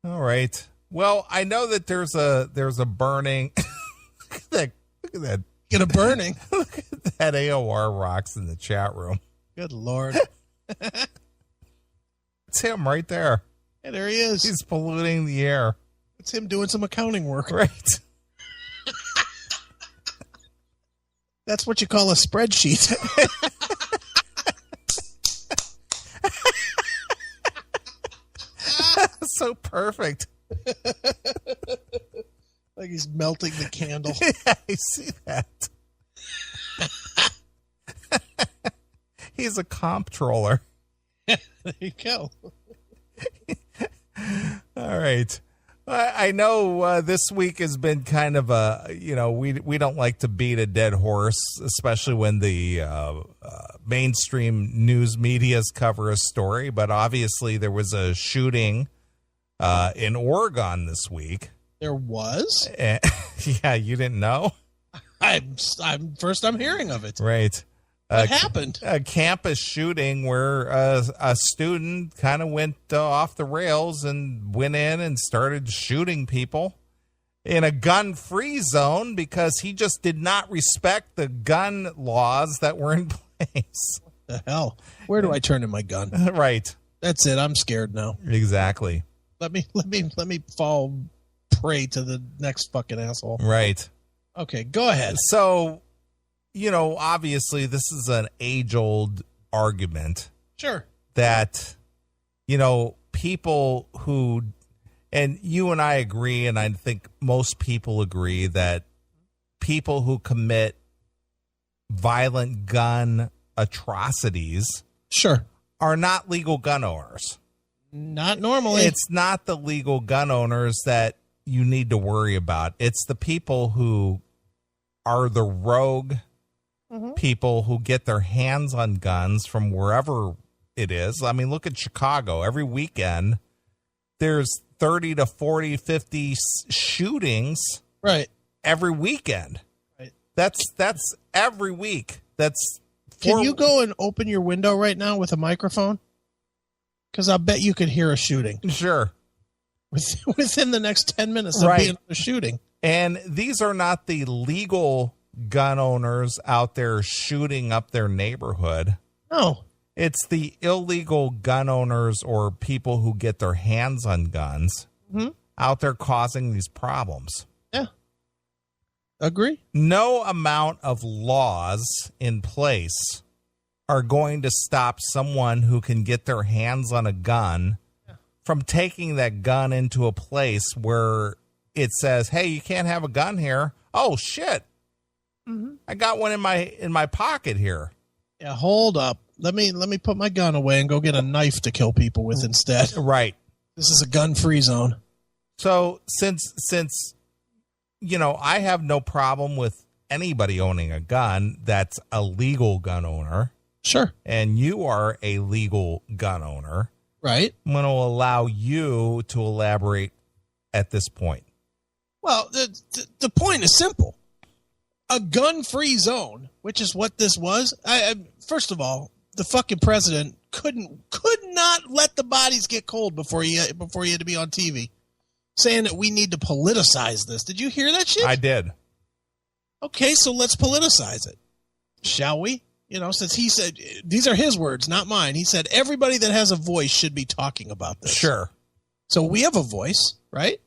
All right. Well, I know that there's a burning. Look at that. Get a burning. Look at that AOR rocks in the chat room. Good Lord. It's him right there. Yeah, there he is. He's polluting the air. It's him doing some accounting work. Right. That's what you call a spreadsheet. So perfect. Like he's melting the candle. Yeah, I see that. He's a comptroller. There you go. All right. I know this week has been kind of we don't like to beat a dead horse, especially when the mainstream news medias cover a story. But obviously there was a shooting in Oregon this week. There was? Yeah, you didn't know? I'm hearing of it. Right. What happened? A campus shooting where a student kind of went off the rails and went in and started shooting people in a gun-free zone because he just did not respect the gun laws that were in place. What the hell? Where do I turn in my gun? Right. That's it. I'm scared now. Exactly. Let me fall prey to the next fucking asshole. Right. Okay, go ahead. So, obviously this is an age-old argument. Sure. That, people who, and you and I agree, and I think most people agree, that people who commit violent gun atrocities sure are not legal gun owners. Not normally. It's not the legal gun owners that you need to worry about. It's the people who are the rogue people who get their hands on guns from wherever it is. I mean, look at Chicago. Every weekend, there's 30 to 40, 50 shootings. Right. Every weekend. Right. That's every week. Can you go and open your window right now with a microphone? Because I bet you could hear a shooting. Sure. Within the next 10 minutes, there'll be another shooting. And these are not the legal gun owners out there shooting up their neighborhood. No. It's the illegal gun owners or people who get their hands on guns out there causing these problems. Yeah. Agree. No amount of laws in place are going to stop someone who can get their hands on a gun from taking that gun into a place where it says, "Hey, you can't have a gun here." Oh shit! I got one in my pocket here. Yeah, hold up. Let me put my gun away and go get a knife to kill people with instead. Right. This is a gun-free zone. So since I have no problem with anybody owning a gun that's a legal gun owner. Sure. And you are a legal gun owner. Right. I'm going to allow you to elaborate at this point. Well, the point is simple. A gun-free zone, which is what this was. First of all, the fucking president could not let the bodies get cold before he had to be on TV saying that we need to politicize this. Did you hear that shit? I did. Okay, so let's politicize it. Shall we? Since he said, these are his words, not mine. He said, everybody that has a voice should be talking about this. Sure. So we have a voice, right?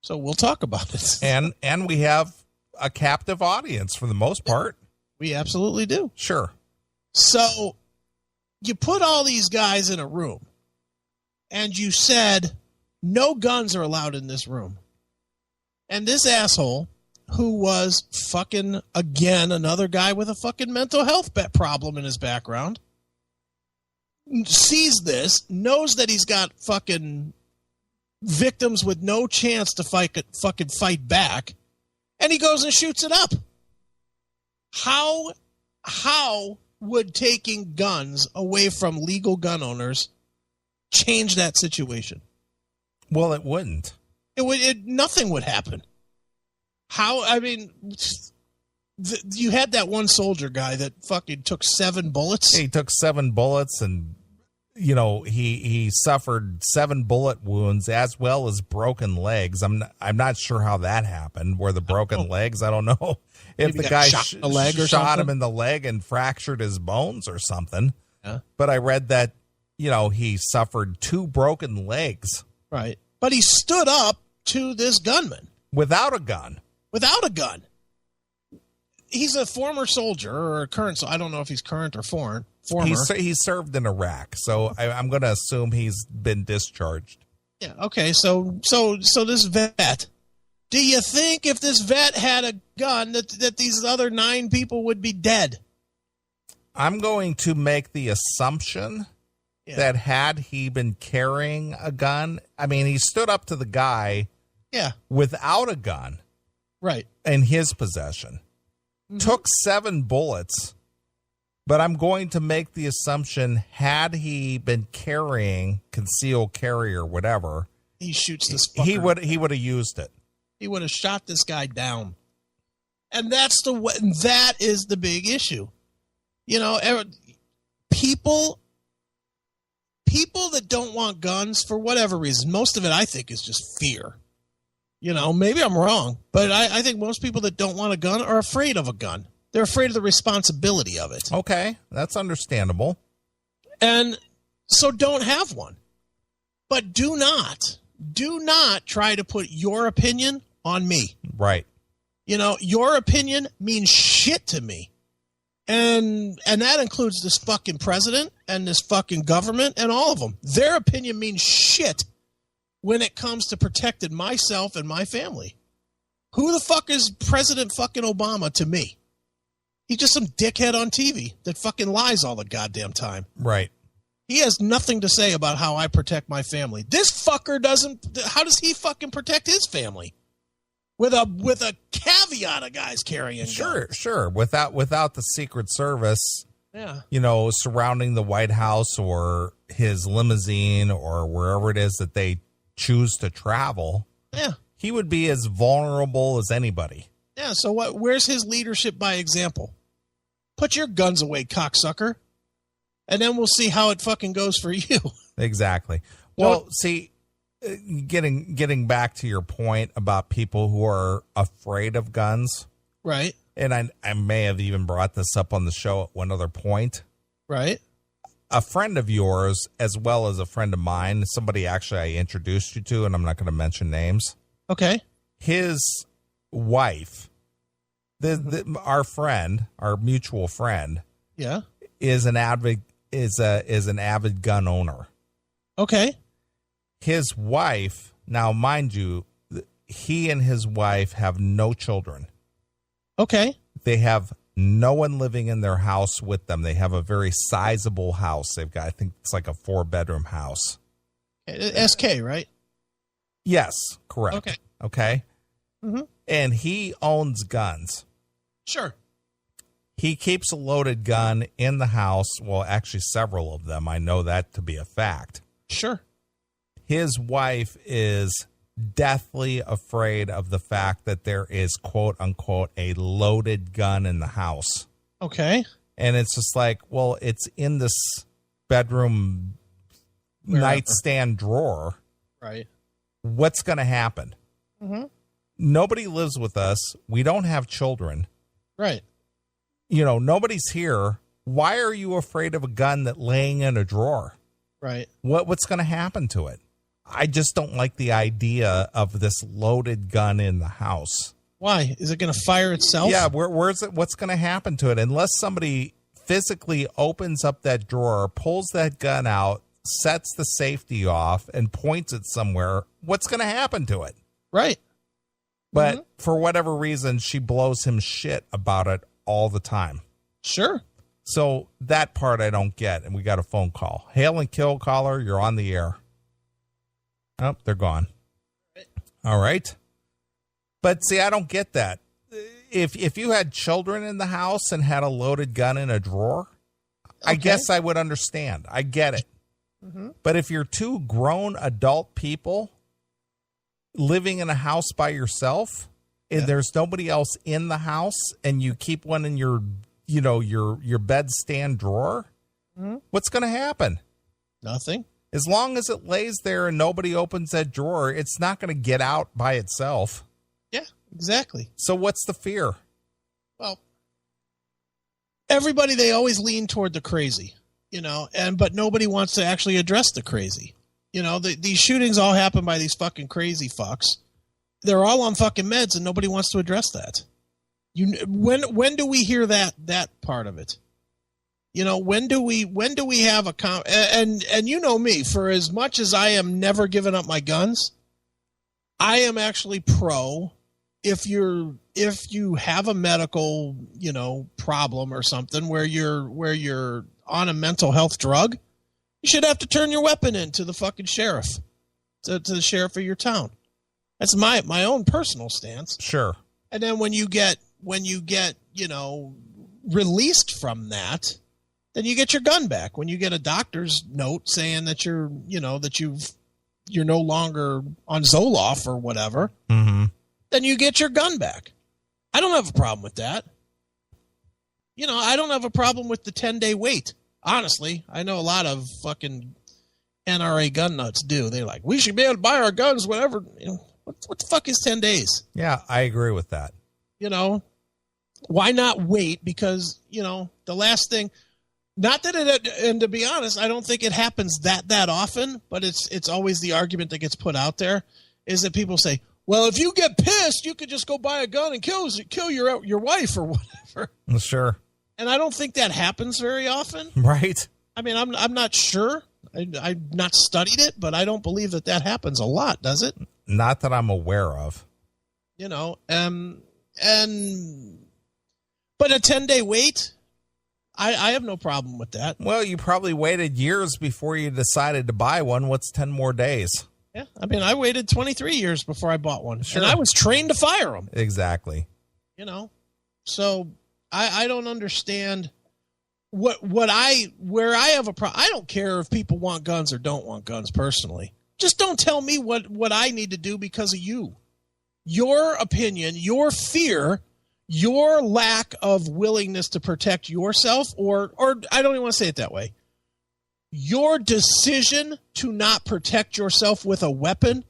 So we'll talk about it. And we have a captive audience for the most part. We absolutely do. Sure. So you put all these guys in a room and you said, no guns are allowed in this room. And this asshole, who was fucking, again, another guy with a fucking mental health problem in his background, sees this, knows that he's got fucking victims with no chance to fight back, and he goes and shoots it up. How would taking guns away from legal gun owners change that situation? Well, it wouldn't. Nothing would happen. You had that one soldier guy that fucking took 7 bullets. He took 7 bullets and he suffered 7 bullet wounds as well as broken legs. I'm not sure how that happened. Where the broken legs, I don't know if the guy shot him in the leg and fractured his bones or something. Yeah. But I read that he suffered 2 broken legs. Right, but he stood up to this gunman without a gun. He's a former soldier or a current. So I don't know if he's current or former. He served in Iraq, so I'm going to assume he's been discharged. Yeah. Okay. So this vet. Do you think if this vet had a gun that these other 9 people would be dead? I'm going to make the assumption that had he been carrying a gun, I mean, he stood up to the guy without a gun, right, in his possession. Took 7 bullets, but I'm going to make the assumption had he been carrying concealed carry or whatever, he shoots this fucker. He would have used it. He would have shot this guy down, and that is the big issue. People that don't want guns for whatever reason, most of it I think is just fear. Maybe I'm wrong, but I think most people that don't want a gun are afraid of a gun. They're afraid of the responsibility of it. Okay, that's understandable. And so don't have one. But do not try to put your opinion on me. Right. Your opinion means shit to me. And that includes this fucking president and this fucking government and all of them. Their opinion means shit when it comes to protecting myself and my family. Who the fuck is President fucking Obama to me? He's just some dickhead on TV that fucking lies all the goddamn time. Right. He has nothing to say about how I protect my family. This fucker doesn't. How does he fucking protect his family? With a caveat of guys carrying guns. Sure. Without the Secret Service, yeah, surrounding the White House or his limousine or wherever it is that they choose to travel, he would be as vulnerable as anybody. Yeah, so what? Where's his leadership by example? Put your guns away, cocksucker, and then we'll see how it fucking goes for you. Exactly. Well, see, getting back to your point about people who are afraid of guns, right? And I may have even brought this up on the show at one other point, right? A friend of yours, as well as a friend of mine, somebody actually I introduced you to, and I'm not going to mention names. Okay. His wife, our friend, our mutual friend, is an avid gun owner. Okay. His wife, now mind you, he and his wife have no children. Okay. They have no one living in their house with them. They have a very sizable house. They've got, I think it's like a 4-bedroom house. SK, right? Yes, correct. Okay. Mm-hmm. And he owns guns. Sure. He keeps a loaded gun in the house. Well, actually, several of them. I know that to be a fact. Sure. His wife is deathly afraid of the fact that there is, quote unquote, a loaded gun in the house. Okay. And it's just like, well, it's in this bedroom nightstand drawer. Right. What's going to happen? Mm-hmm. Nobody lives with us. We don't have children. Right. Nobody's here. Why are you afraid of a gun that laying in a drawer? Right. What's going to happen to it? I just don't like the idea of this loaded gun in the house. Why? Is it going to fire itself? Yeah, where's it? What's going to happen to it? Unless somebody physically opens up that drawer, pulls that gun out, sets the safety off, and points it somewhere, what's going to happen to it? Right. But for whatever reason, she blows him shit about it all the time. Sure. So that part I don't get, and we got a phone call. Hail and kill caller, you're on the air. Oh, they're gone. All right. But see, I don't get that. If you had children in the house and had a loaded gun in a drawer, I guess I would understand. I get it. Mm-hmm. But if you're 2 grown adult people living in a house by yourself and there's nobody else in the house and you keep one in your bedstand drawer, what's going to happen? Nothing. As long as it lays there and nobody opens that drawer, it's not going to get out by itself. Yeah, exactly. So what's the fear? Well, everybody, they always lean toward the crazy, but nobody wants to actually address the crazy. These shootings all happen by these fucking crazy fucks. They're all on fucking meds and nobody wants to address that. When do we hear that part of it? When do we have and you know me, for as much as I am never giving up my guns, I am actually pro if you have a medical, problem or something where you're on a mental health drug, you should have to turn your weapon in to the fucking sheriff, to the sheriff of your town. That's my own personal stance. Sure. And then when you get released from that, then you get your gun back. When you get a doctor's note saying that you're no longer on Zoloft or whatever, mm-hmm. then you get your gun back. I don't have a problem with that. I don't have a problem with the 10-day wait. Honestly, I know a lot of fucking NRA gun nuts do. They're like, we should be able to buy our guns whenever. What the fuck is 10 days? Yeah, I agree with that. Why not wait? Because, the last thing, not that and to be honest, I don't think it happens that often, but it's always the argument that gets put out there is that people say, well, if you get pissed, you could just go buy a gun and kill your wife or whatever. Sure. And I don't think that happens very often. Right. I mean, I'm not sure. I've not studied it, but I don't believe that happens a lot, does it? Not that I'm aware of. But a 10-day wait, I have no problem with that. Well, you probably waited years before you decided to buy one. What's 10 more days? Yeah, I mean, I waited 23 years before I bought one, sure. And I was trained to fire them. Exactly. So I don't understand where I have a problem. I don't care if people want guns or don't want guns personally. Just don't tell me what I need to do because of you. Your opinion, your fear, your lack of willingness to protect yourself, or I don't even want to say it that way. Your decision to not protect yourself with a weapon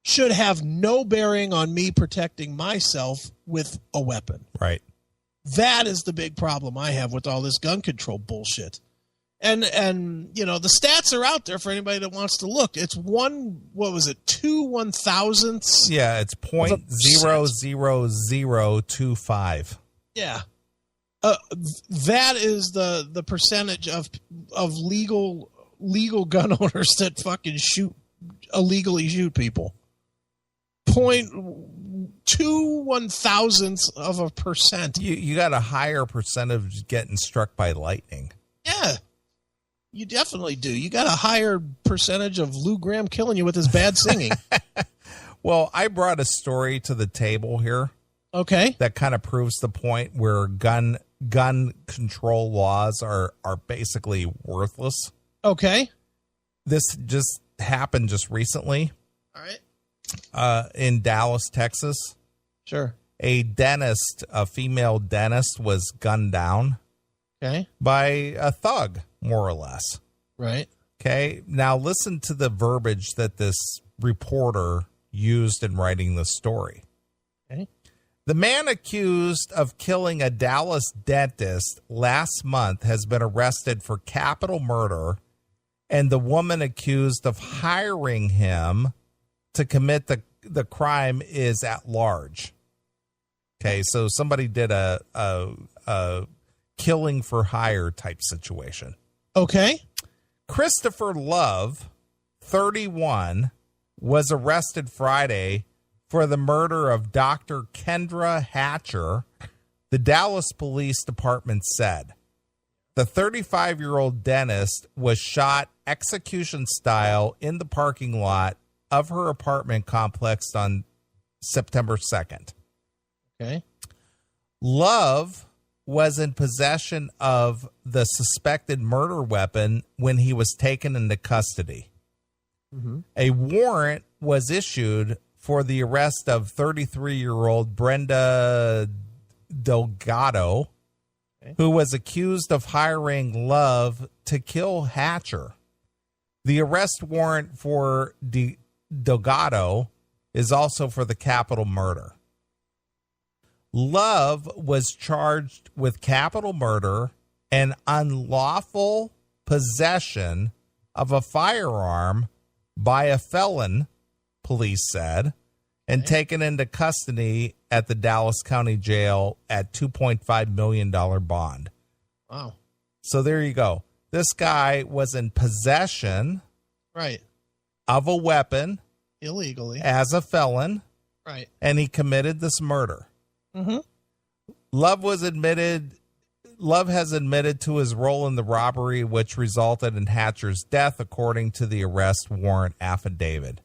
should have no bearing on me protecting myself with a weapon. Right. That is the big problem I have with all this gun control bullshit. And the stats are out there for anybody that wants to look. It's 2 1,000ths. Yeah, it's 0.00025. Yeah. That is the percentage of legal gun owners that fucking illegally shoot people. 0.2 1,000ths of a percent. You got a higher percentage getting struck by lightning. Yeah. You definitely do. You got a higher percentage of Lou Graham killing you with his bad singing. Well, I brought a story to the table here. Okay. That kind of proves the point where gun control laws are basically worthless. Okay. This just happened just recently. All right. In Dallas, Texas. Sure. A female dentist was gunned down. Okay. By a thug, more or less. Right. Okay. Now listen to the verbiage that this reporter used in writing the story. Okay. The man accused of killing a Dallas dentist last month has been arrested for capital murder, and the woman accused of hiring him to commit the crime is at large. Okay, so somebody did a killing for hire type situation. Okay. Christopher Love, 31, was arrested Friday for the murder of Dr. Kendra Hatcher, the Dallas Police Department said. The 35-year-old dentist was shot execution style in the parking lot of her apartment complex on September 2nd. Okay. Love was in possession of the suspected murder weapon when he was taken into custody. Mm-hmm. A warrant was issued for the arrest of 33-year-old Brenda Delgado, who was accused of hiring Love to kill Hatcher. The arrest warrant for Doghou is also for the capital murder. Love was charged with capital murder and unlawful possession of a firearm by a felon, police said, and taken into custody at the Dallas County Jail at $2.5 million bond. Wow. So there you go. This guy was in possession of a weapon illegally as a felon, and he committed this murder. Mm-hmm. Love has admitted to his role in the robbery, which resulted in Hatcher's death, according to the arrest warrant affidavit.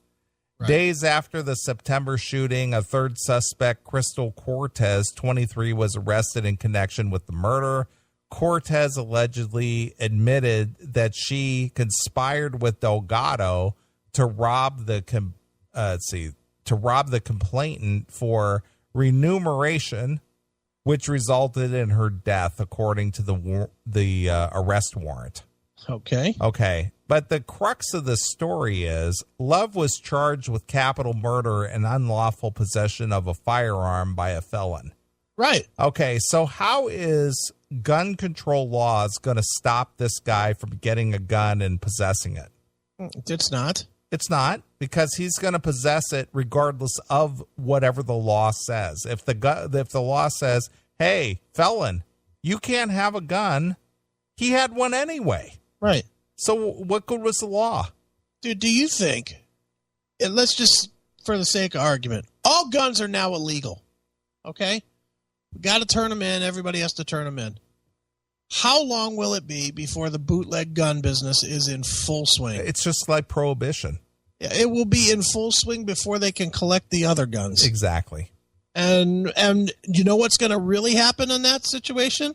Days after the September shooting, a third suspect, Crystal Cortez, 23, was arrested in connection with the murder. Cortez allegedly admitted that she conspired with Doghou to rob the complainant for remuneration, which resulted in her death, according to the arrest warrant. Okay. But the crux of the story is Love was charged with capital murder and unlawful possession of a firearm by a felon. Right. Okay, so how is gun control laws going to stop this guy from getting a gun and possessing it? It's not. It's not, because he's going to possess it regardless of whatever the law says. If the law says, hey, felon, you can't have a gun, he had one anyway. Right. So what good was the law? Dude, do you think, and let's just, for the sake of argument, all guns are now illegal, okay? We got to turn them in. Everybody has to turn them in. How long will it be before the bootleg gun business is in full swing? It's just like prohibition. It will be in full swing before they can collect the other guns. Exactly. And you know what's going to really happen in that situation?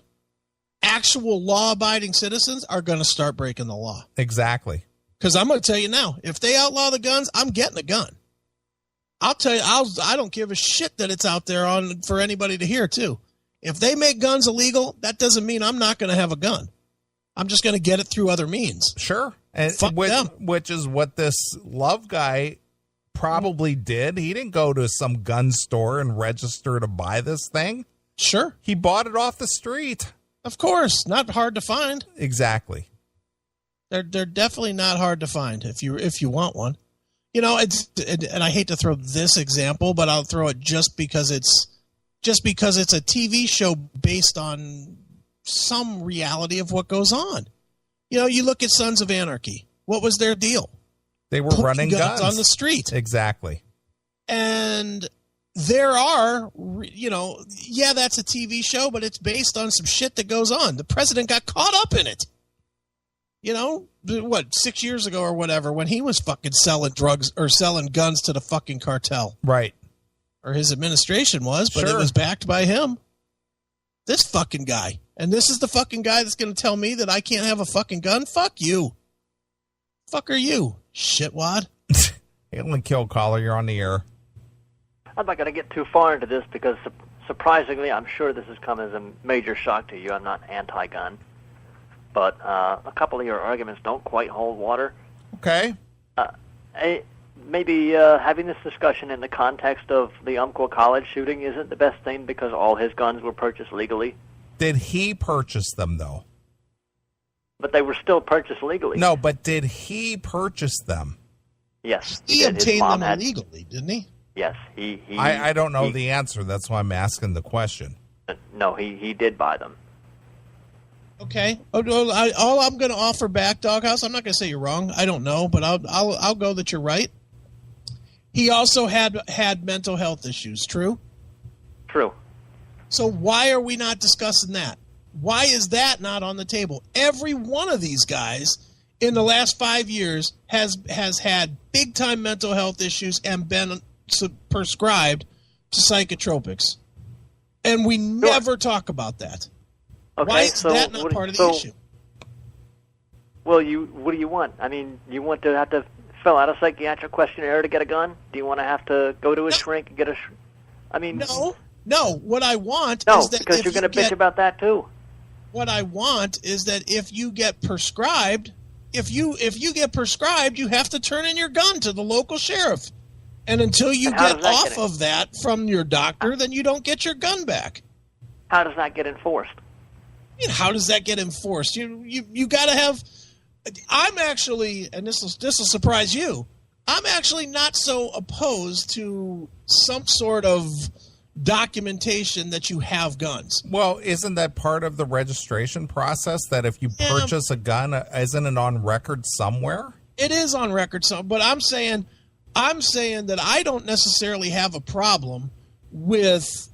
Actual law-abiding citizens are going to start breaking the law. Exactly. Because I'm going to tell you now, if they outlaw the guns, I'm getting a gun. I'll tell you, I don't give a shit that it's out there for anybody to hear, too. If they make guns illegal, that doesn't mean I'm not going to have a gun. I'm just going to get it through other means. Sure. And which is what this Love guy probably did. He didn't go to some gun store and register to buy this thing. Sure. He bought it off the street. Of course. Not hard to find. Exactly. They're definitely not hard to find if you want one. You know, and I hate to throw this example, but I'll throw it just because it's a TV show based on some reality of what goes on. You know, you look at Sons of Anarchy. What was their deal? They were running guns on the street. Exactly. And there are, you know, yeah, that's a TV show, but it's based on some shit that goes on. The president got caught up in it. You know, 6 years ago or whatever, when he was fucking selling drugs or selling guns to the fucking cartel. Right. Or his administration was, but Sure. It was backed by him. This fucking guy. And this is the fucking guy that's going to tell me that I can't have a fucking gun? Fuck you. Fuck are you, shitwad? Alien Kill Caller, you're on the air. I'm not going to get too far into this because, surprisingly, I'm sure this has come as a major shock to you. I'm not anti-gun. But a couple of your arguments don't quite hold water. Okay. Maybe having this discussion in the context of the Umpqua College shooting isn't the best thing because all his guns were purchased legally. Did he purchase them, though? But they were still purchased legally. No, but did he purchase them? Yes. He obtained them illegally, didn't he? Yes. I don't know the answer. That's why I'm asking the question. No, he did buy them. Okay. All I'm going to offer back, Doghouse, I'm not going to say you're wrong. I don't know, but I'll go that you're right. He also had mental health issues, true? True. So why are we not discussing that? Why is that not on the table? Every one of these guys in the last 5 years has had big-time mental health issues and been prescribed to psychotropics. And we never talk about that. Okay, why is that not part of the issue? Well, what do you want? I mean, you want to have to fill out a psychiatric questionnaire to get a gun? Do you want to have to go to a shrink and get a... I mean... No. What I want is that... because you're going to bitch about that, too. What I want is that if you get prescribed, if you get prescribed, you have to turn in your gun to the local sheriff. And until you get off of that from your doctor, then you don't get your gun back. How does that get enforced? I mean, how does that get enforced? You got to have. I'm actually, and this will surprise you. I'm actually not so opposed to some sort of documentation that you have guns. Well, isn't that part of the registration process that if you purchase a gun, isn't it on record somewhere? It is on record, but I'm saying that I don't necessarily have a problem with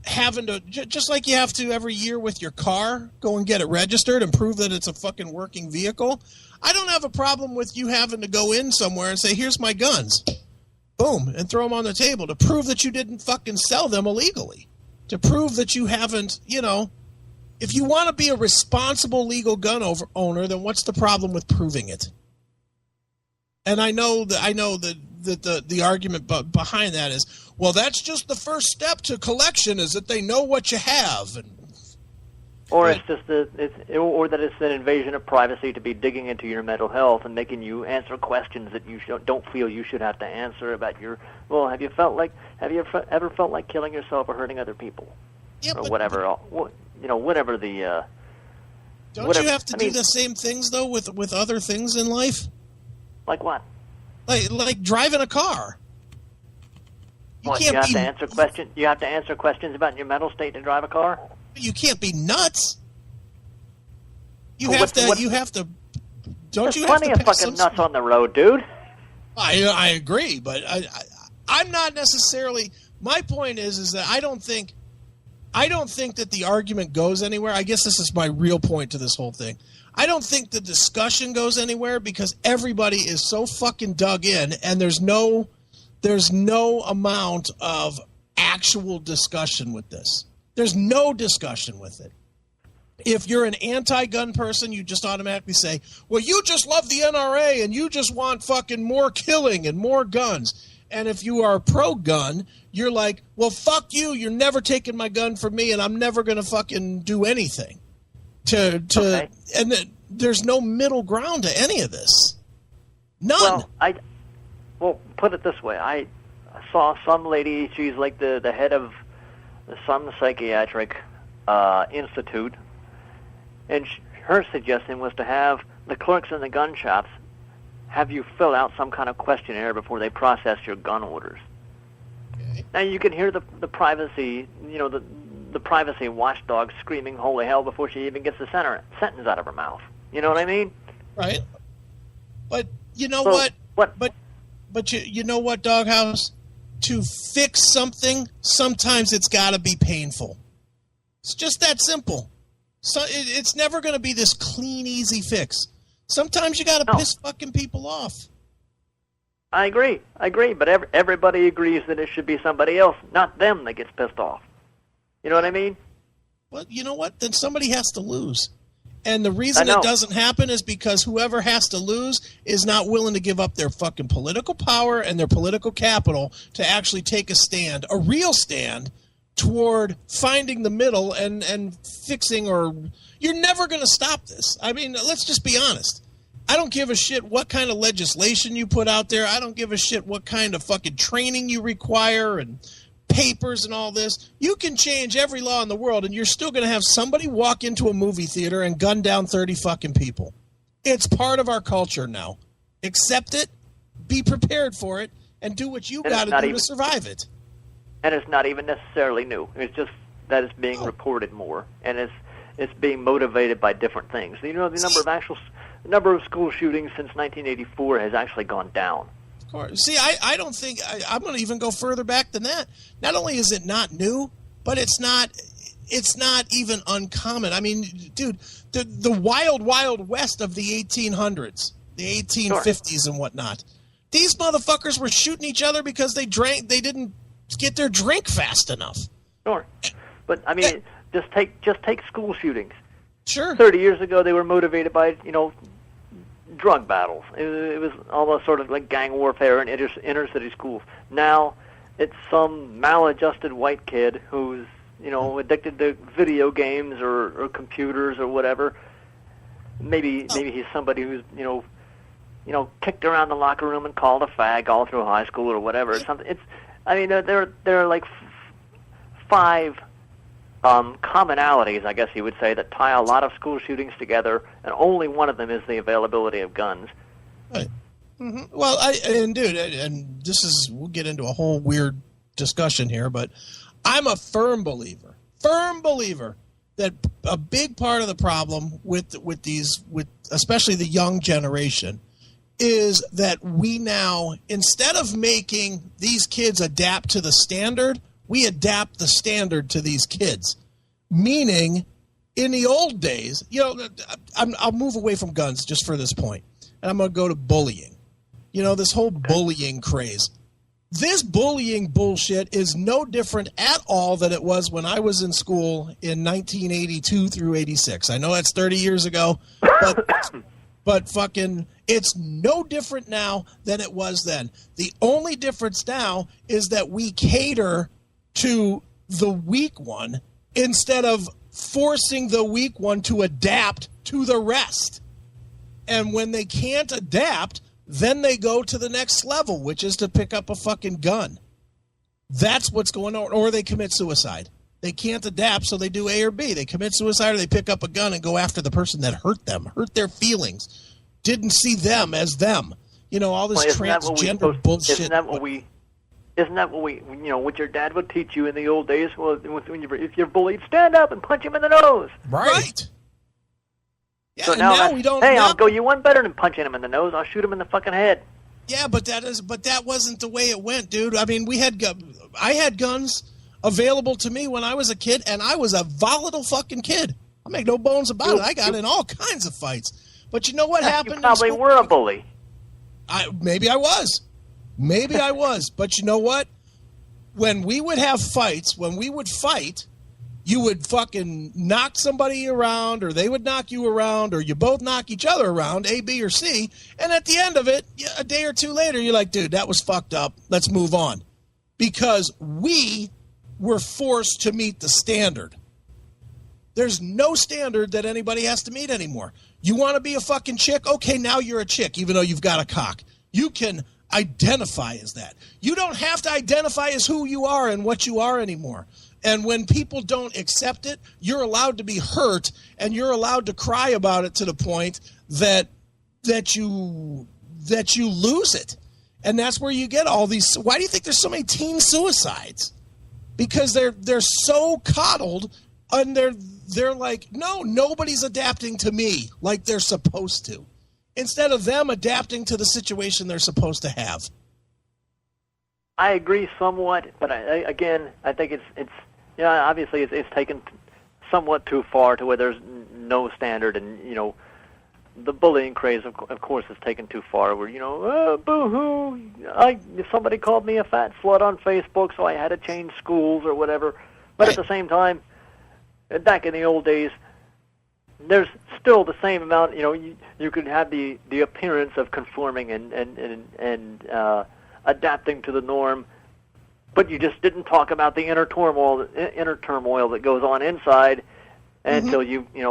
having to, just like you have to every year with your car, go and get it registered and prove that it's a fucking working vehicle. I don't have a problem with you having to go in somewhere and say, here's my guns. Boom, and throw them on the table to prove that you didn't fucking sell them illegally. To prove that you haven't, if you want to be a responsible legal gun owner, then what's the problem with proving it? And I know that the argument behind that is, well, that's just the first step to collection is that they know what you have. Or it's just that it's an invasion of privacy to be digging into your mental health and making you answer questions that you don't feel you should have to answer about your. Well, have you ever felt like killing yourself or hurting other people, or whatever? Whatever the. Don't you have to do the same things though with other things in life? Like what? Like driving a car. You have to answer questions. You have to answer questions about your mental state to drive a car. You can't be nuts. You have to. Don't you have to? There's plenty of fucking nuts on the road, dude. I agree, but I'm not necessarily. My point is that I don't think that the argument goes anywhere. I guess this is my real point to this whole thing. I don't think the discussion goes anywhere because everybody is so fucking dug in, and there's no amount of actual discussion with this. There's no discussion with it. If you're an anti-gun person, you just automatically say, well, you just love the NRA and you just want fucking more killing and more guns. And if you are pro-gun, you're like, well, fuck you. You're never taking my gun from me and I'm never going to fucking do anything. Okay. And there's no middle ground to any of this. None. Well, put it this way. I saw some lady, she's like the head of some psychiatric institute, and her suggestion was to have the clerks in the gun shops have you fill out some kind of questionnaire before they process your gun orders. Okay. Now you can hear the privacy, the privacy watchdog screaming "holy hell" before she even gets the sentence out of her mouth. You know what I mean? Right. But you know what? But you know what, Doghouse? To fix something, sometimes it's got to be painful. It's just that simple. So it's never going to be this clean, easy fix. Sometimes you got to piss fucking people off. I agree, but everybody agrees that it should be somebody else, not them, that gets pissed off. You know what I mean? Well, you know what? Then somebody has to lose. And the reason it doesn't happen is because whoever has to lose is not willing to give up their fucking political power and their political capital to actually take a stand, a real stand, toward finding the middle and fixing or... You're never going to stop this. I mean, let's just be honest. I don't give a shit what kind of legislation you put out there. I don't give a shit what kind of fucking training you require and papers and all this. You can change every law in the world and you're still going to have somebody walk into a movie theater and gun down 30 fucking people. It's part of our culture now. Accept it, be prepared for it, and do what you got to do to survive it. And it's not even necessarily new. It's just that it's being reported more, and it's being motivated by different things. The number of school shootings since 1984 has actually gone down. Of course. See, I don't think I'm going to even go further back than that. Not only is it not new, but it's not even uncommon. I mean, dude, the wild, wild west of the 1800s, the 1850s and whatnot. These motherfuckers were shooting each other because they didn't get their drink fast enough. Sure. But I mean, just take school shootings. Sure. 30 years ago, they were motivated by, drug battles. It was almost sort of like gang warfare in inner city schools. Now, it's some maladjusted white kid who's, addicted to video games or computers or whatever, maybe he's somebody who's kicked around the locker room and called a fag all through high school or whatever. It's something. There are like five commonalities, I guess you would say, that tie a lot of school shootings together, and only one of them is the availability of guns. Right. Mm-hmm. Well, and this is, we'll get into a whole weird discussion here, but I'm a firm believer that a big part of the problem with especially the young generation is that we now, instead of making these kids adapt to the standard, we adapt the standard to these kids. Meaning, in the old days, I'll move away from guns just for this point, and I'm going to go to bullying. This whole bullying craze. This bullying bullshit is no different at all than it was when I was in school in 1982 through 86. I know that's 30 years ago, but fucking, it's no different now than it was then. The only difference now is that we cater to the weak one instead of forcing the weak one to adapt to the rest. And when they can't adapt, then they go to the next level, which is to pick up a fucking gun. That's what's going on. Or they commit suicide. They can't adapt, so they do A or B. They commit suicide, or they pick up a gun and go after the person that hurt them, hurt their feelings, didn't see them as them. All this transgender bullshit. Isn't that what we, what your dad would teach you in the old days? Well, if you're bullied, stand up and punch him in the nose. Right. Yeah, so now we don't. Hey, I'll go you one better than punching him in the nose. I'll shoot him in the fucking head. Yeah, but that wasn't the way it went, dude. I mean, I had guns available to me when I was a kid, and I was a volatile fucking kid. I make no bones about it. I got in all kinds of fights. But you know what happened? You probably were a bully. Maybe I was. But you know what? When we would have fights, when we would fight, you would fucking knock somebody around, or they would knock you around, or you both knock each other around, A, B, or C. And at the end of it, a day or two later, you're like, dude, that was fucked up. Let's move on. Because we were forced to meet the standard. There's no standard that anybody has to meet anymore. You want to be a fucking chick? Okay, now you're a chick, even though you've got a cock. You can identify as that. You don't have to identify as who you are and what you are anymore. And when people don't accept it, you're allowed to be hurt, and you're allowed to cry about it to the point that you lose it. And that's where you get all these. Why do you think there's so many teen suicides? Because they're so coddled, and they're like, no, nobody's adapting to me like they're supposed to, instead of them adapting to the situation they're supposed to have. I agree somewhat, but I think it's obviously it's taken somewhat too far to where there's no standard, and the bullying craze of course is taken too far. Where boo-hoo, if somebody called me a fat slut on Facebook, so I had to change schools or whatever. But at the same time, back in the old days, there's still the same amount. You could have the appearance of conforming and adapting to the norm, but you just didn't talk about the inner turmoil that goes on inside until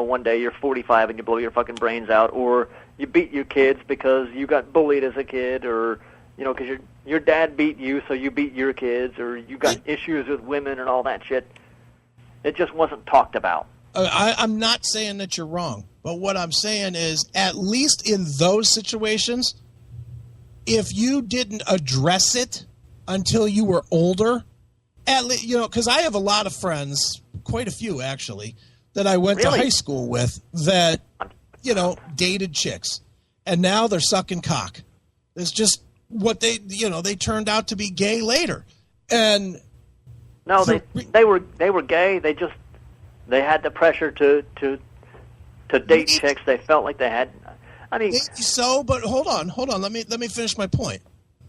one day you're 45 and you blow your fucking brains out, or you beat your kids because you got bullied as a kid, or because your dad beat you, so you beat your kids, or you got issues with women and all that shit. It just wasn't talked about. I'm not saying that you're wrong, but what I'm saying is, at least in those situations, if you didn't address it until you were older, because I have a lot of friends, quite a few actually, that I went to high school with that, dated chicks, and now they're sucking cock. It's just what they turned out to be gay later. And no, they were gay. They had the pressure to date chicks. They felt like they had. I mean, but hold on. Let me finish my point.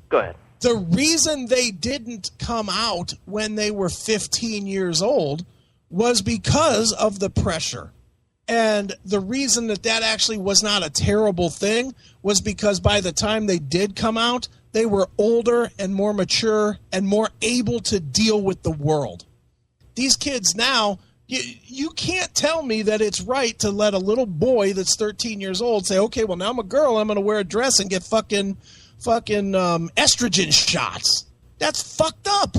Go ahead. The reason they didn't come out when they were 15 years old was because of the pressure. And the reason that actually was not a terrible thing was because by the time they did come out, they were older and more mature and more able to deal with the world. These kids now You can't tell me that it's right to let a little boy that's 13 years old say, okay, well, now I'm a girl, I'm going to wear a dress and get fucking estrogen shots. That's fucked up.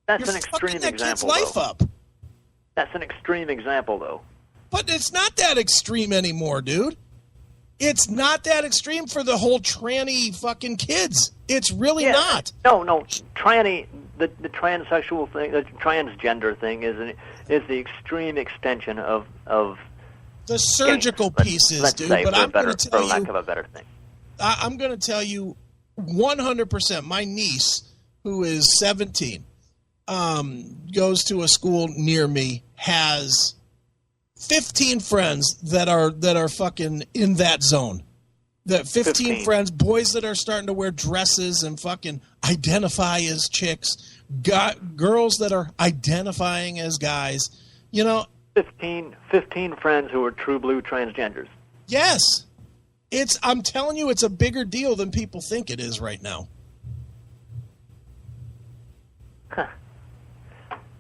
That's an extreme example, that kid's life up. That's an extreme example, though. But it's not that extreme anymore, dude. It's not that extreme for the whole tranny fucking kids. It's really not. No, tranny, the transsexual thing, the transgender thing is the extreme extension of the surgical pieces, let's dude. Say, but I'm going to tell for lack of a better thing. I'm going to tell you 100%. My niece, who is 17, goes to a school near me, has 15 friends that are fucking in that zone. That 15 friends, boys that are starting to wear dresses and fucking identify as chicks, girls that are identifying as guys. 15 friends who are true blue transgenders. Yes. I'm telling you, it's a bigger deal than people think it is right now. Huh.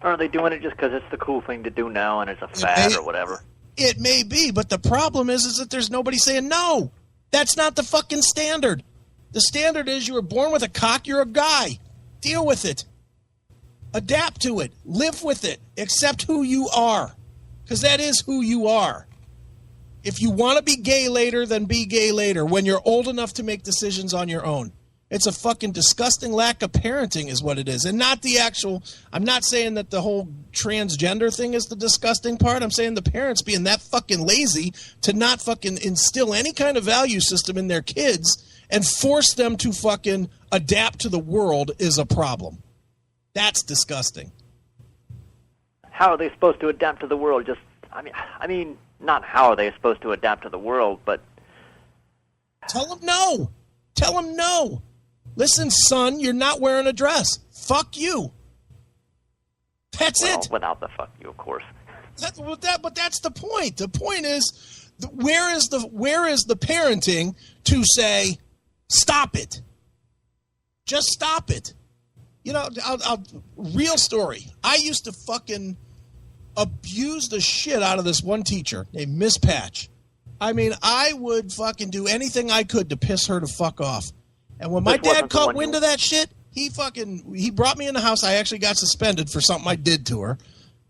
Are they doing it just because it's the cool thing to do now and it's a fad or whatever? It may be, but the problem is that there's nobody saying no. That's not the fucking standard. The standard is you were born with a cock, you're a guy. Deal with it. Adapt to it. Live with it. Accept who you are. Because that is who you are. If you want to be gay later, then be gay later when you're old enough to make decisions on your own. It's a fucking disgusting lack of parenting is what it is. And not the actual, I'm not saying that the whole transgender thing is the disgusting part. I'm saying the parents being that fucking lazy to not fucking instill any kind of value system in their kids and force them to fucking adapt to the world is a problem. That's disgusting. How are they supposed to adapt to the world? I mean, not how are they supposed to adapt to the world, but... Tell them no. Tell them no. Listen, son, you're not wearing a dress. Fuck you. That's it. Without the fuck you, of course. But that's the point. The point is, where is the parenting to say, stop it? Just stop it. Real story. I used to fucking abuse the shit out of this one teacher named Miss Patch. I mean, I would fucking do anything I could to piss her to fuck off. And when my dad caught wind of that shit, he brought me in the house. I actually got suspended for something I did to her,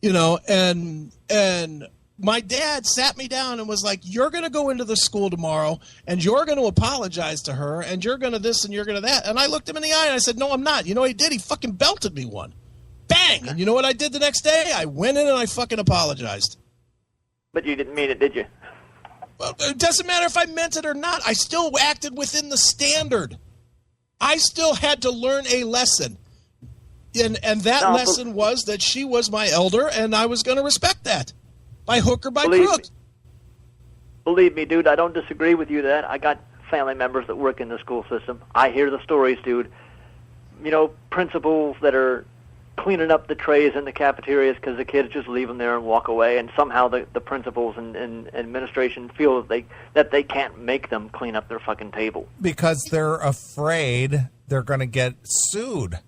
and my dad sat me down and was like, you're going to go into the school tomorrow and you're going to apologize to her and you're going to this and you're going to that. And I looked him in the eye and I said, no, I'm not. You know what he did? He fucking belted me one. Bang! And you know what I did the next day? I went in and I fucking apologized. But you didn't mean it, did you? Well, it doesn't matter if I meant it or not. I still acted within the standard. I still had to learn a lesson. And that lesson was that she was my elder and I was going to respect that. By hook or by crook. Believe me, dude, I don't disagree with you that. I got family members that work in the school system. I hear the stories, dude. Principals that are cleaning up the trays in the cafeterias because the kids just leave them there and walk away, and somehow the principals and administration feel that they can't make them clean up their fucking table. Because they're afraid they're going to get sued.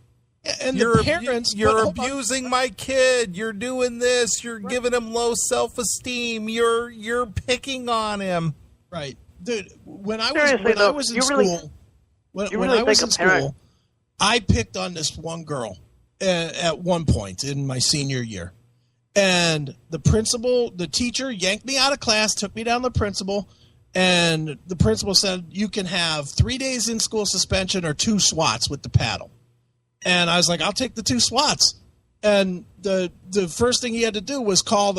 And the parents... You're abusing my kid. You're doing this. You're giving him low self-esteem. You're picking on him. Right. Dude, when I was in school, I picked on this one girl at one point in my senior year. And the teacher yanked me out of class, took me down to the principal, and the principal said, you can have 3 days in school suspension or 2 swats with the paddle. And I was like, I'll take the 2 swats. And the first thing he had to do was call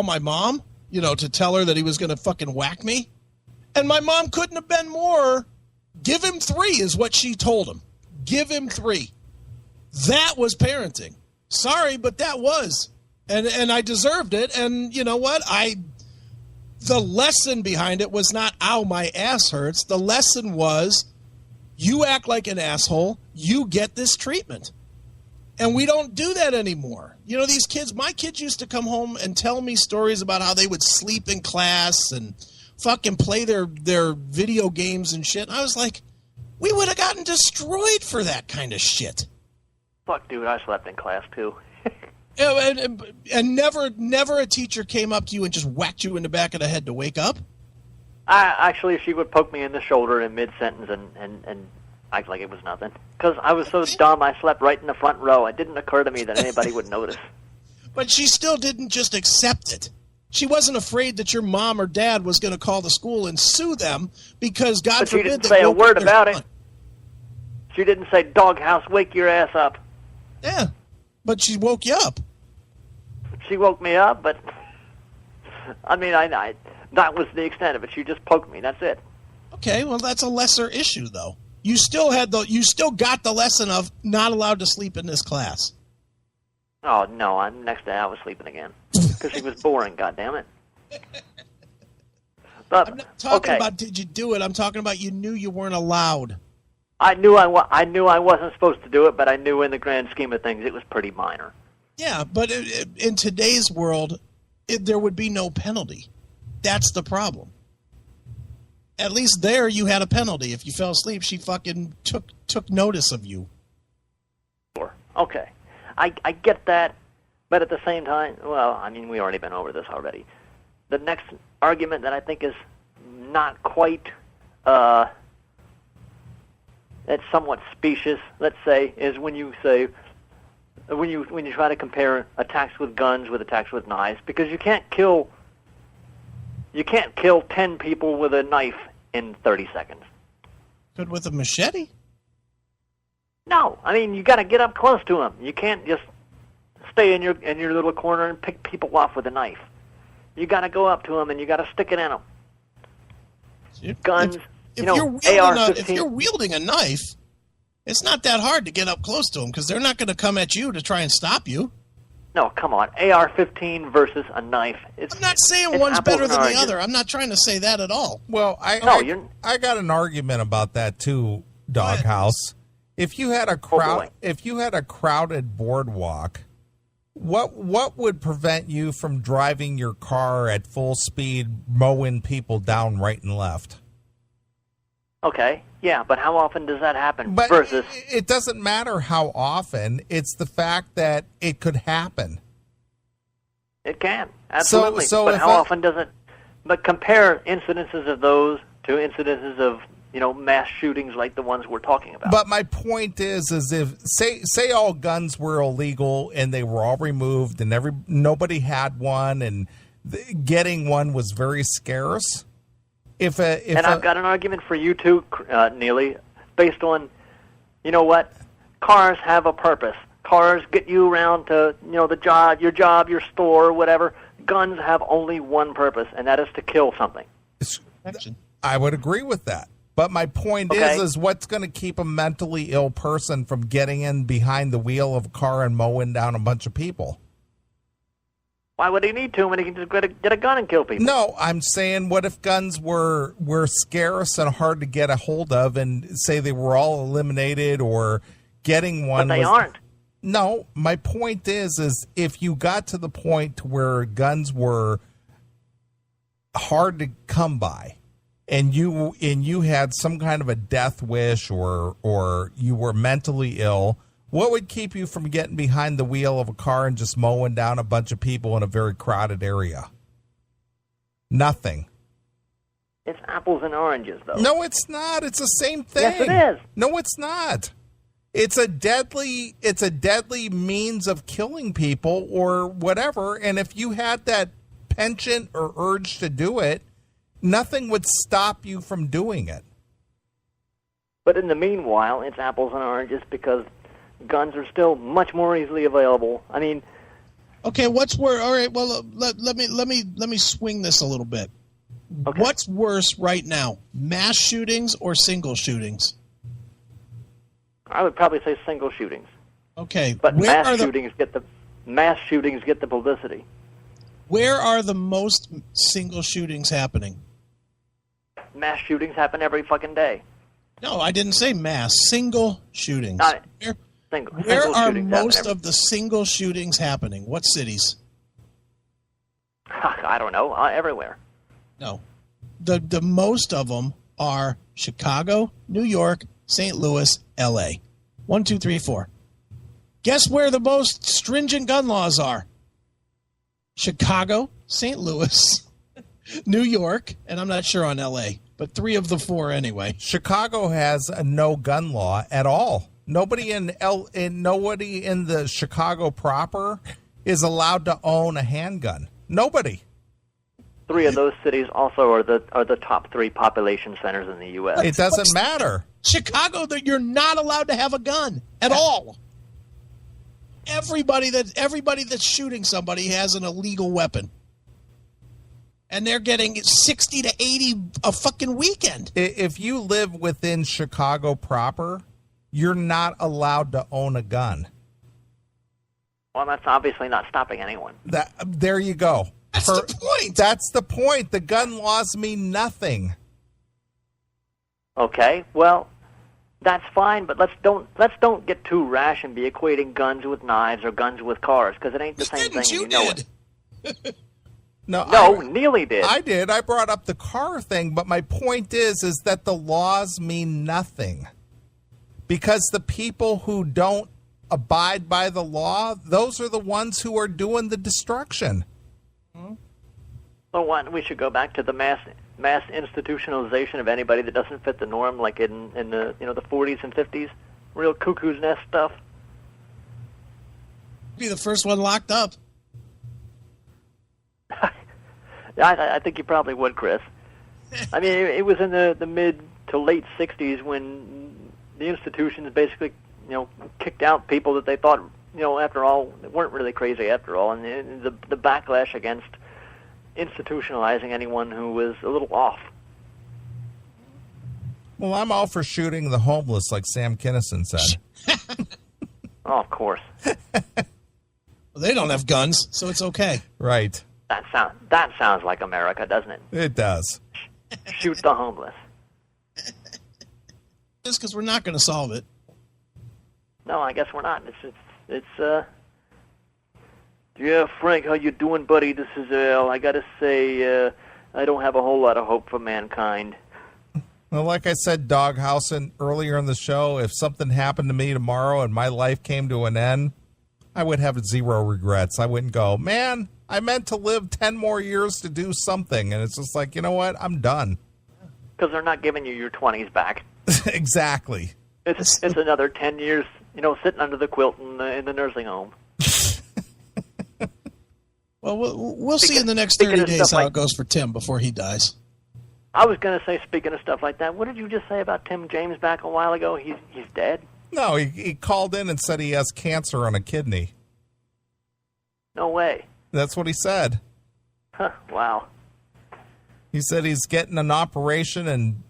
my mom, to tell her that he was going to fucking whack me. And my mom couldn't have been more. Give him 3 is what she told him. Give him 3. That was parenting. Sorry, but that was. And I deserved it. And you know what? The lesson behind it was not, ow, my ass hurts. The lesson was, you act like an asshole, you get this treatment. And we don't do that anymore. These kids, my kids used to come home and tell me stories about how they would sleep in class and fucking play their video games and shit. And I was like, we would have gotten destroyed for that kind of shit. Fuck, dude, I slept in class too. And never a teacher came up to you and just whacked you in the back of the head to wake up? Actually, she would poke me in the shoulder in mid-sentence and act like it was nothing. Because I was so dumb, I slept right in the front row. It didn't occur to me that anybody would notice. But she still didn't just accept it. She wasn't afraid that your mom or dad was going to call the school and sue them because, God forbid, she didn't say a word about it. She didn't say, "Doghouse, wake your ass up." Yeah, but she woke you up. She woke me up, but I mean, I that was the extent of it. She just poked me. That's it. Okay, well, that's a lesser issue, though. You still got the lesson of not allowed to sleep in this class. Oh no! Next day I was sleeping again because she was boring. God damn it! But, I'm not talking about did you do it. I'm talking about you knew you weren't allowed. I knew I wasn't supposed to do it, but I knew in the grand scheme of things it was pretty minor. Yeah, but in today's world, there would be no penalty. That's the problem. At least there you had a penalty. If you fell asleep, she fucking took notice of you. Sure. Okay. I get that, but at the same time, well, I mean, we already been over this already. The next argument that I think is not quite, that's somewhat specious, let's say, is when you say, when you try to compare attacks with guns with attacks with knives, because you can't kill 10 people with a knife in 30 seconds. Could with a machete? No, I mean, you got to get up close to them. You can't just stay in your little corner and pick people off with a knife. You got to go up to them and you got to stick it in them. Guns, if you're wielding a knife, it's not that hard to get up close to them because they're not going to come at you to try and stop you. No, come on. AR-15 versus a knife. I'm not saying one's better than the other. I'm not trying to say that at all. Well, I got an argument about that too, Doghouse. If you had a crowded boardwalk, what would prevent you from driving your car at full speed, mowing people down right and left? Okay, yeah, but how often does that happen? But versus it doesn't matter how often. It's the fact that it could happen. It can, absolutely. So but how often does it? But compare incidences of those to incidences of mass shootings like the ones we're talking about. But my point is if say all guns were illegal and they were all removed and nobody had one and getting one was very scarce. I've got an argument for you too, Neely, based on, cars have a purpose. Cars get you around to, your job, your store, whatever. Guns have only one purpose, and that is to kill something. I would agree with that. But my point is what's going to keep a mentally ill person from getting in behind the wheel of a car and mowing down a bunch of people? Why would he need to when he can just get a gun and kill people? No, I'm saying what if guns were scarce and hard to get a hold of and say they were all eliminated or getting one. But they aren't. No, my point is if you got to the point where guns were hard to come by and you had some kind of a death wish or you were mentally ill, what would keep you from getting behind the wheel of a car and just mowing down a bunch of people in a very crowded area? Nothing. It's apples and oranges, though. No, it's not. It's the same thing. Yes, it is. No, it's not. It's a deadly means of killing people or whatever. And if you had that penchant or urge to do it, nothing would stop you from doing it. But in the meanwhile, it's apples and oranges because guns are still much more easily available. I mean, okay, what's worse? All right, well, let me swing this a little bit. Okay. What's worse right now, mass shootings or single shootings? I would probably say single shootings. Okay, but mass shootings get the publicity. Where are the most single shootings happening? Mass shootings happen every fucking day. No, I didn't say mass. Single shootings. Where are most of the single shootings happening? What cities? I don't know. Everywhere. No. The most of them are Chicago, New York, St. Louis, L.A. 1, 2, 3, 4. Guess where the most stringent gun laws are? Chicago, St. Louis, New York, and I'm not sure on L.A., but 3 of the 4 anyway. Chicago has a no gun law at all. Nobody in the Chicago proper is allowed to own a handgun. Nobody. 3 of those cities also are the top 3 population centers in the U.S. It doesn't matter. Chicago, that you're not allowed to have a gun at all. Everybody that's shooting somebody has an illegal weapon. And they're getting 60 to 80 a fucking weekend. If you live within Chicago proper, you're not allowed to own a gun. Well, that's obviously not stopping anyone. There you go. That's the point. That's the point. The gun laws mean nothing. Okay, well, that's fine, but let's don't get too rash and be equating guns with knives or guns with cars, because it ain't the same thing. You know did. it. No, Neely did. I did. I brought up the car thing, but my point is that the laws mean nothing, because the people who don't abide by the law, those are the ones who are doing the destruction. Well, we should go back to the mass institutionalization of anybody that doesn't fit the norm, like in the the 40s and 50s, real cuckoo's nest stuff. Be the first one locked up. I think you probably would, Chris. I mean, it was in the mid to late 60s when the institutions basically, kicked out people that they thought, after all, weren't really crazy after all, and the backlash against institutionalizing anyone who was a little off. Well, I'm all for shooting the homeless, like Sam Kinison said. Oh, of course. Well, they don't have guns, so it's okay. Right. That sounds like America, doesn't it? It does. Shoot the homeless. Just because we're not going to solve it. No, I guess we're not. Yeah, Frank, how you doing, buddy? This is Al. I gotta say, I don't have a whole lot of hope for mankind. Well, like I said, Doghou, earlier in the show, if something happened to me tomorrow and my life came to an end, I would have 0 regrets. I wouldn't go, man, I meant to live 10 more years to do something. And it's just like, you know what? I'm done. Because they're not giving you your 20s back. Exactly. It's another 10 years, sitting under the quilt in the nursing home. Well, we'll see in the next 30 days how it goes for Tim before he dies. I was going to say, speaking of stuff like that, what did you just say about Tim James back a while ago? He's dead? No, he called in and said he has cancer on a kidney. No way. That's what he said. Huh, wow. He said he's getting an operation in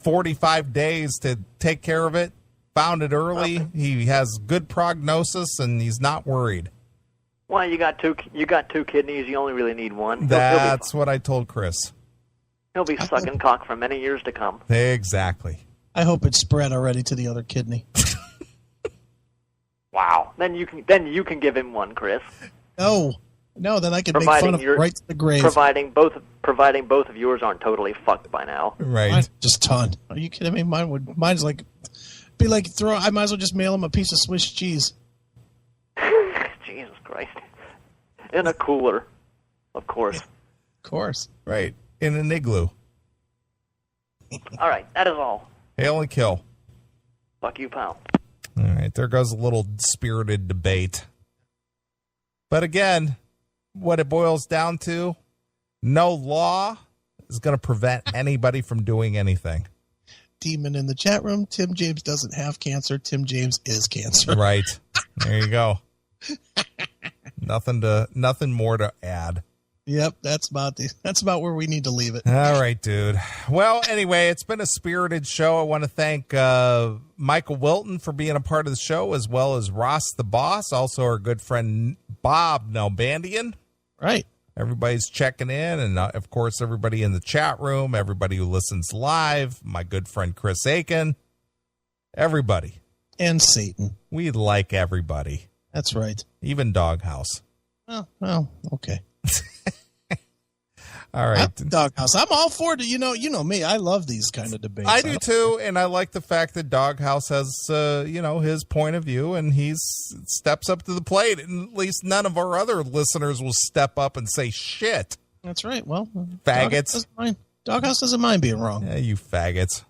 45 days to take care of it. Found it early. Okay. He has good prognosis, and he's not worried. Well, you got two kidneys. You only really need one. That's what I told Chris. He'll be sucking cock for many years to come. Exactly. I hope it's spread already to the other kidney. Wow. Then you can give him one, Chris. No, then I can make fun of him right to the grave. Providing both of yours aren't totally fucked by now. Right. Mine's just ton. Are you kidding me? Mine's like be like I might as well just mail him a piece of Swiss cheese. Jesus Christ. In a cooler, of course. Of course. Right. In an igloo. All right, that is all. Hail and kill. Fuck you, pal. All right, there goes a little spirited debate. But again, what it boils down to, no law is going to prevent anybody from doing anything. Demon in the chat room, Tim James doesn't have cancer. Tim James is cancer. Right. There you go. Nothing more to add. Yep, that's about where we need to leave it. All right, dude. Well, anyway, it's been a spirited show. I want to thank Michael Wilton for being a part of the show, as well as Ross the Boss, also our good friend Bob Nalbandian. Right. Everybody's checking in, and of course, everybody in the chat room, everybody who listens live, my good friend Chris Aiken, everybody. And Satan. We like everybody. That's right. Even Doghou. Well, okay. All right. Doghouse. I'm all for it. You know me. I love these kind of debates. I do too, and I like the fact that Doghouse has, his point of view, and he steps up to the plate. And at least none of our other listeners will step up and say shit. That's right. Well, faggots. Doghouse doesn't mind being wrong. Yeah, you faggots.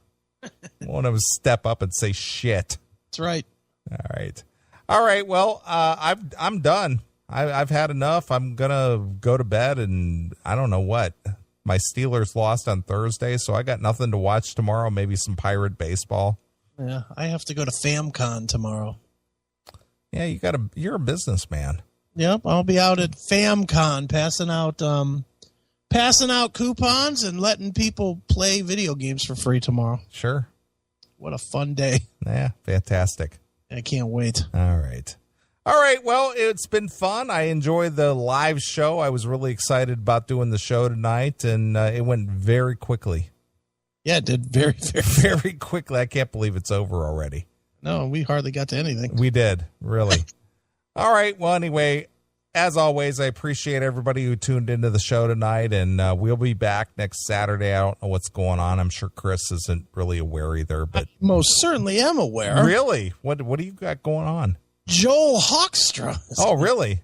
One of us step up and say shit. That's right. All right. Well, I'm done. I've had enough. I'm gonna go to bed, and I don't know what. My Steelers lost on Thursday, so I got nothing to watch tomorrow. Maybe some Pirate baseball. Yeah, I have to go to FamCon tomorrow. Yeah, you're a businessman. Yep, I'll be out at FamCon passing out coupons and letting people play video games for free tomorrow. Sure. What a fun day. Yeah, fantastic. I can't wait. All right. Well, it's been fun. I enjoyed the live show. I was really excited about doing the show tonight, and it went very quickly. Yeah, it did very, very, very quickly. I can't believe it's over already. No, we hardly got to anything. We did, really. All right. Well, anyway, as always, I appreciate everybody who tuned into the show tonight, and we'll be back next Saturday. I don't know what's going on. I'm sure Chris isn't really aware either, but I most certainly am aware. Really? What do you got going on? Joel Hawkstra. Oh, really?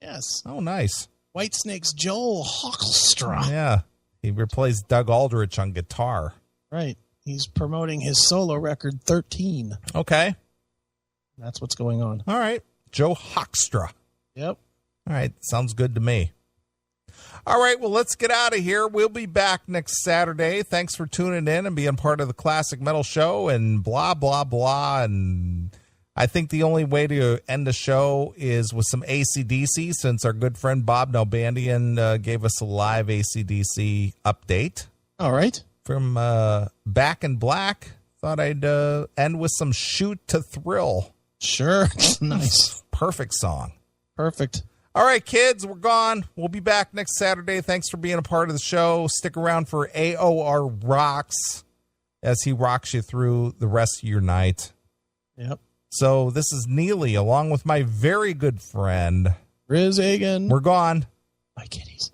Yes. Oh, nice. Whitesnake's Joel Hawkstra. Yeah. He replaced Doug Aldrich on guitar. Right. He's promoting his solo record 13. Okay. That's what's going on. All right. Joe Hawkstra. Yep. All right. Sounds good to me. All right. Well, let's get out of here. We'll be back next Saturday. Thanks for tuning in and being part of the Classic Metal Show and blah, blah, blah. And I think the only way to end the show is with some AC/DC, since our good friend Bob Nalbandian gave us a live AC/DC update. All right. From Back in Black. Thought I'd end with some Shoot to Thrill. Sure. Nice. Perfect song. Perfect. All right, kids, we're gone. We'll be back next Saturday. Thanks for being a part of the show. Stick around for AOR Rocks as he rocks you through the rest of your night. Yep. So this is Neely along with my very good friend Riz Hagan. We're gone. Bye, kitties.